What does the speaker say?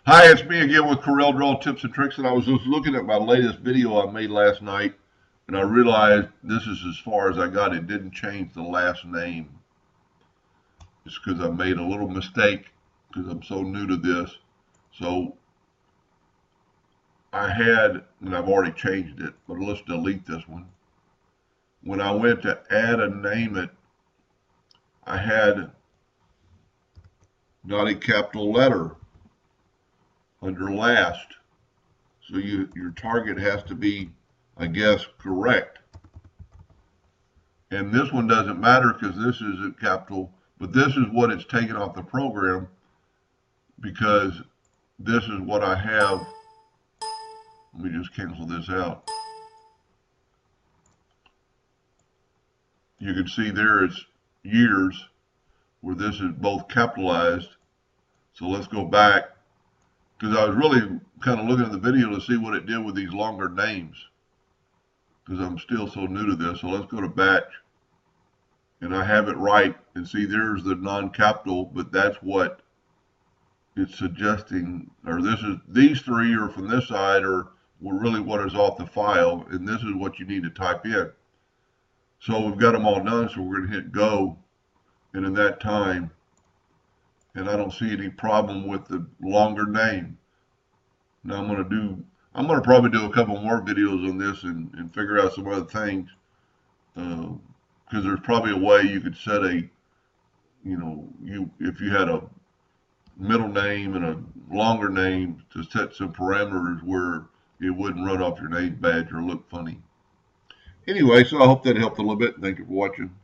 Hi, it's me again with Corel Draw Tips and Tricks, and I was just looking at my latest video I made last night, and I realized this is as far as I got. It didn't change the last name. It's because I made a little mistake because I'm so new to this. So I had, and I've already changed it, but let's delete this one. When I went to add a Nameit, I had not a capital letter under last. So your target has to be, I guess, correct. And this one doesn't matter because this is a capital, but this is what it's taken off the program because this is what I have. Let me just cancel this out. You can see there it's years where this is both capitalized. So let's go back because I was really kind of looking at the video to see what it did with these longer names because I'm still so new to this. So let's go to batch. And I have it right, and see there's the non-capital, but that's what it's suggesting, or these three are from this side are really what is off the file, and this is what you need to type in. So we've got them all done, so we're going to hit go, and in that time, and I don't see any problem with the longer name. Now I'm going to probably do a couple more videos on this and figure out some other things. Because there's probably a way you could set if you had a middle name and a longer name to set some parameters where it wouldn't run off your name badge or look funny. Anyway, so I hope that helped a little bit. Thank you for watching.